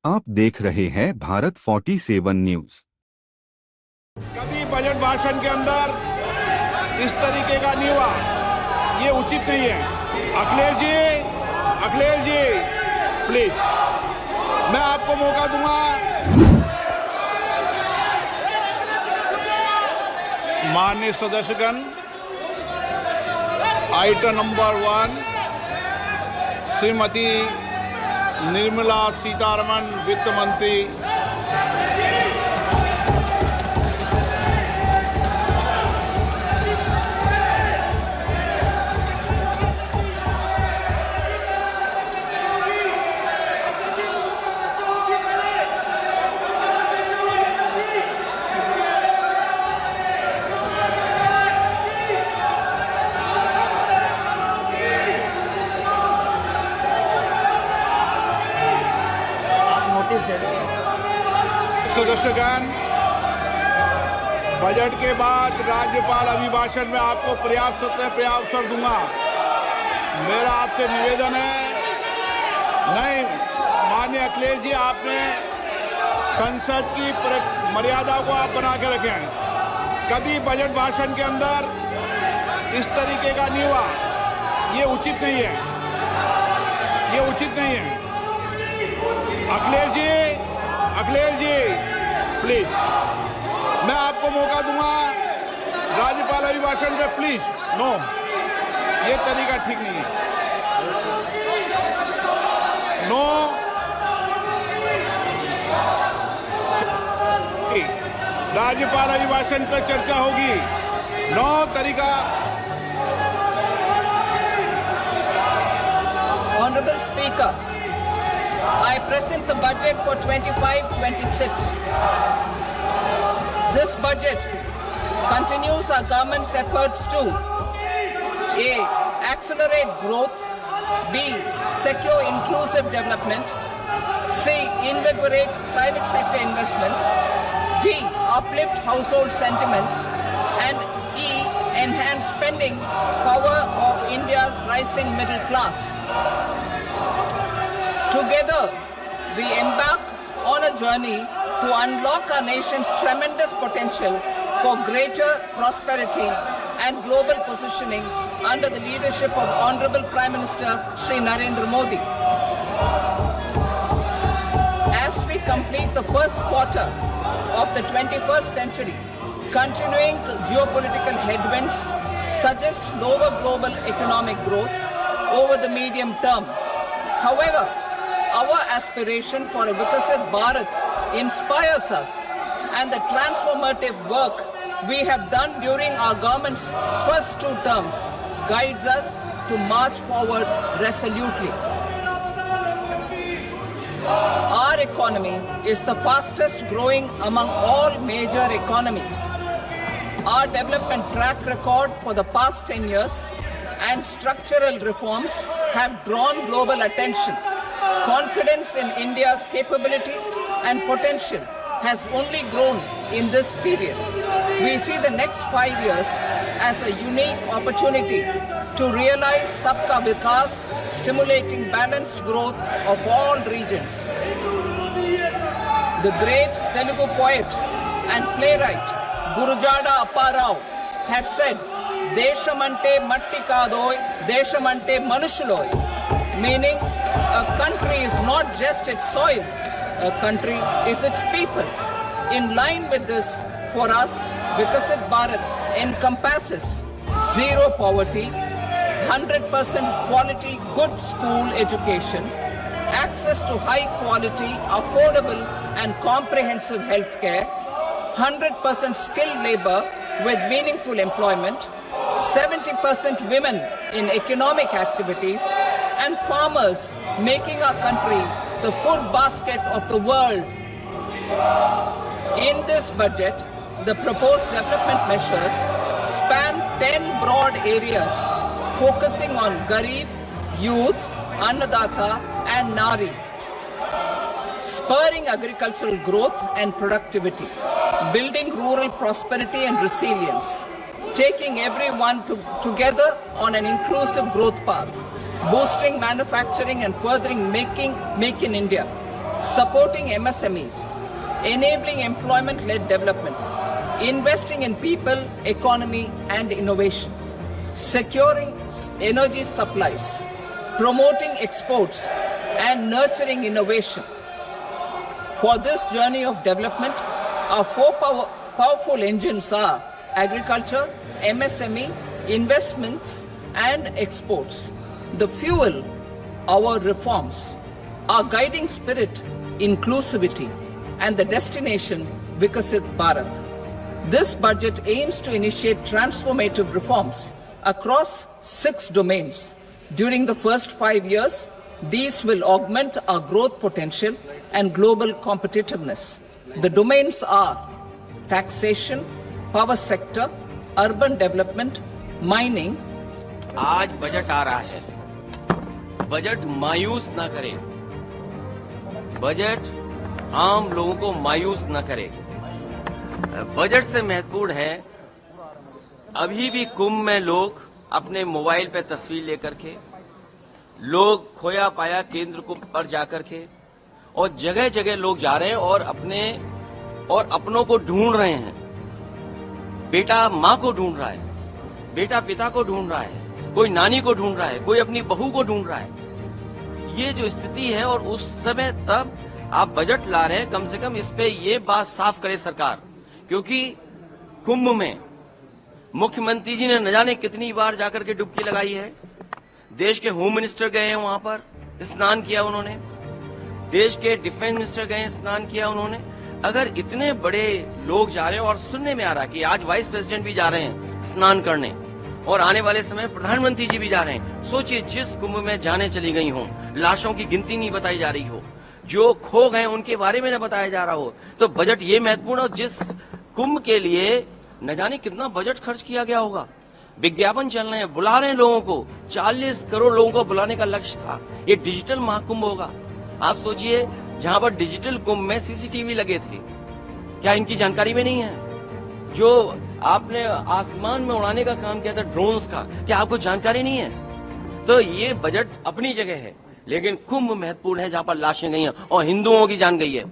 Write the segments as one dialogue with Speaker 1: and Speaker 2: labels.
Speaker 1: आप देख रहे हैं भारत 47 न्यूज।
Speaker 2: कभी बजट भाषण के अंदर इस तरीके का नहीं हुआ, ये उचित नहीं है। अखिलेश जी प्लीज, मैं आपको मौका दूंगा। माननीय सदस्यगण, आइटम नंबर 1 श्रीमती निर्मला सीतारमण वित्त मंत्री सदस्यगण, बजट के बाद राज्यपाल अभिभाषण में आपको पर्याप्त अवसर दूंगा। मेरा आपसे निवेदन है, नहीं माननीय अखिलेश जी, आपने संसद की मर्यादा को आप बना के रखें। कभी बजट भाषण के अंदर इस तरीके का नहीं हुआ, ये उचित नहीं है, ये उचित नहीं है। अखिलेश जी प्लीज, मैं आपको मौका दूंगा राज्यपाल अभिभाषण पे, प्लीज। नो, ये तरीका ठीक नहीं है। नो, राज्यपाल अभिभाषण पे चर्चा होगी। नो तरीका।
Speaker 3: Honorable Speaker, I present the budget for 25-26. This budget continues our government's efforts to A. Accelerate growth, B. Secure inclusive development, C. Invigorate private sector investments, D. Uplift household sentiments, and E. Enhance spending power of India's rising middle class. Together, we embark on a journey to unlock our nation's tremendous potential for greater prosperity and global positioning under the leadership of Honorable Prime Minister Shri Narendra Modi. As we complete the first quarter of the 21st century, continuing geopolitical headwinds suggest lower global economic growth over the medium term. However, our aspiration for a Vikasit Bharat inspires us, and the transformative work we have done during our government's first 2 terms guides us to march forward resolutely. Our economy is the fastest growing among all major economies. Our development track record for the past 10 years and structural reforms have drawn global attention. Confidence in India's capability and potential has only grown in this period. We see the next 5 years as a unique opportunity to realize Sabka Vikas, stimulating balanced growth of all regions. The great Telugu poet and playwright Gurujada Apparao had said, "Deshamante matti kadoy, deshamante manushuloy," meaning a country is not just its soil, a country is its people. In line with this, for us, Vikasit Bharat encompasses zero poverty, 100% quality good school education, access to high quality, affordable and comprehensive health care, 100% skilled labor with meaningful employment, 70% women in economic activities, and farmers making our country the food basket of the world. In this budget, the proposed development measures span 10 broad areas focusing on Garib, youth, Annadata and Nari, spurring agricultural growth and productivity, building rural prosperity and resilience, taking everyone together on an inclusive growth path, boosting manufacturing and furthering Make in India, supporting MSMEs, enabling employment-led development, investing in people, economy and innovation, securing energy supplies, promoting exports and nurturing innovation. For this journey of development, our four powerful engines are agriculture, MSME, investments and exports. The fuel, our reforms, our guiding spirit, inclusivity, and the destination, Vikasit Bharat. This budget aims to initiate transformative reforms across 6 domains. During the first 5 years, these will augment our growth potential and global competitiveness. The domains are taxation, power sector, urban development, mining.
Speaker 4: आज budget आ रहा है, budget मायूस ना करे, budget आम लोगों को मायूस ना करे। बजट से महत्वपूर्ण है, अभी भी कुंभ में लोग अपने मोबाइल पे तस्वीर लेकर के, लोग खोया पाया केंद्र को पर जाकर के, और जगह जगह लोग जा रहे हैं और अपनों को ढूंढ रहे हैं। बेटा माँ को ढूंढ रहा है, बेटा पिता को ढूंढ रहा है, कोई नानी को ढूंढ रहा है, कोई अपनी बहू को ढूंढ रहा है। ये जो स्थिति है, और उस समय तब आप बजट ला रहे हैं, कम से कम इस पे ये बात साफ करे सरकार, क्योंकि कुंभ में मुख्यमंत्री जी ने न जाने कितनी बार जाकर के डुबकी लगाई है। देश के होम मिनिस्टर गए हैं वहां पर, स्नान किया उन्होंने, देश के डिफेंस मिनिस्टर गए, स्नान किया उन्होंने। अगर इतने बड़े लोग जा रहे हैं, और सुनने में आ रहा है कि आज वाइस प्रेसिडेंट भी जा रहे हैं स्नान करने, और आने वाले समय प्रधानमंत्री जी भी जा रहे हैं। सोचिए, जिस कुंभ में जाने चली गई हो, लाशों की गिनती नहीं बताई जा रही हो, जो खो गए उनके बारे में न बताया जा रहा हो, तो बजट ये महत्वपूर्ण हो। जिस कुंभ के लिए न जाने कितना बजट खर्च किया गया होगा, विज्ञापन चल रहे हैं, बुला रहे हैं लोगों को, 40 करोड़ लोगों को बुलाने का लक्ष्य था। ये डिजिटल महाकुंभ होगा। आप सोचिए, जहां पर डिजिटल कुंभ में सीसीटीवी लगे थे, क्या इनकी जानकारी में नहीं है? जो आपने आसमान में उड़ाने का काम किया था ड्रोन्स का, क्या आपको जानकारी नहीं है? तो ये बजट अपनी जगह है, लेकिन कुंभ महत्वपूर्ण है, जहां पर लाशें गई हैं और हिंदुओं की जान गई है।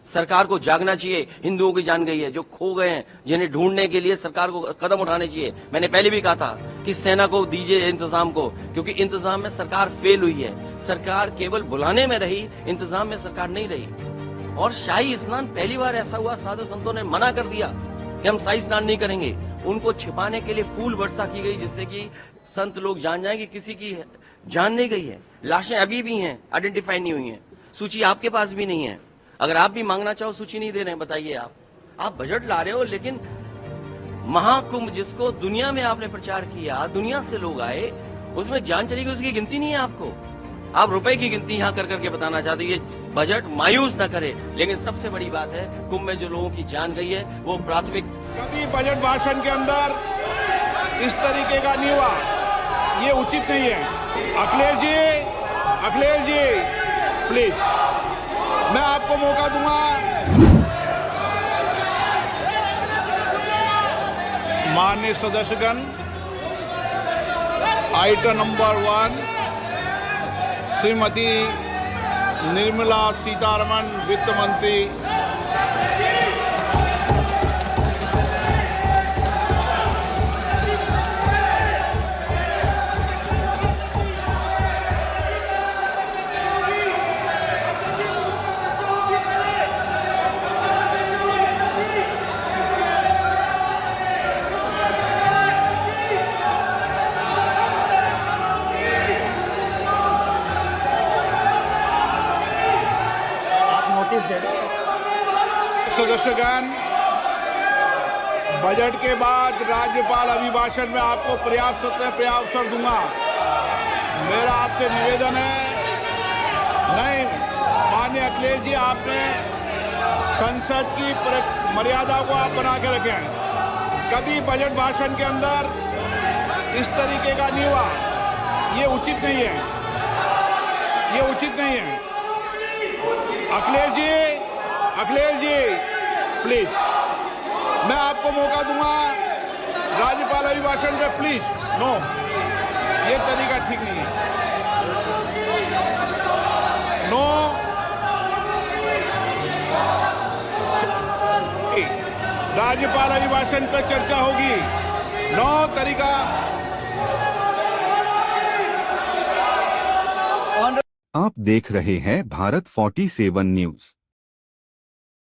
Speaker 4: सरकार को जागना चाहिए, हिंदुओं की जान गई है, जो खो गए हैं, जिन्हें ढूंढने के लिए सरकार को कदम उठाने चाहिए। मैंने पहले भी कहा था कि सेना को दीजिए इंतजाम को, क्योंकि इंतजाम में सरकार फेल हुई है। सरकार केवल बुलाने में रही, इंतजाम में सरकार नहीं रही। और शाही स्नान, पहली बार ऐसा हुआ, साधु संतों ने मना कर दिया कि हम शाही स्नान नहीं करेंगे। उनको छिपाने के लिए फूल वर्षा की गई, जिससे कि संत लोग जान जाएं कि किसी की जान नहीं गई है। लाशें अभी भी हैं, आइडेंटिफाई नहीं हुई हैं, सूची आपके पास भी नहीं है। अगर आप भी मांगना चाहो, सूची नहीं दे रहे हैं, बताइए आप बजट ला रहे हो, लेकिन महाकुंभ जिसको दुनिया में आपने प्रचार किया, दुनिया से लोग आए, उसमें जान चली गई, उसकी गिनती नहीं है आपको। आप रुपए की गिनती यहाँ कर करके बताना चाहते हो। ये बजट मायूस न करे, लेकिन सबसे बड़ी बात है, कुंभ में जो लोगों की जान गई है वो प्राथमिक।
Speaker 2: कभी बजट भाषण के अंदर इस तरीके का नहीं हुआ, ये उचित नहीं है। अखिलेश जी प्लीज, मैं आपको मौका दूंगा। माननीय सदस्यगण, आइटम नंबर 1 श्रीमती निर्मला सीतारमण वित्त मंत्री सदस्यगण, बजट के बाद राज्यपाल अभिभाषण में आपको पर्याप्त दूंगा। मेरा आपसे निवेदन है, नहीं माननीय अखिलेश जी, आपने संसद की मर्यादा को आप बना के रखें। कभी बजट भाषण के अंदर इस तरीके का नहीं हुआ, ये उचित नहीं है, ये उचित नहीं है। अखिलेश जी प्लीज, मैं आपको मौका दूंगा राज्यपाल अभिभाषण पे, प्लीज। नो, ये तरीका ठीक नहीं है। नो, राज्यपाल अभिभाषण पर चर्चा होगी। 9 तरीका
Speaker 1: आप देख रहे हैं भारत 47 न्यूज।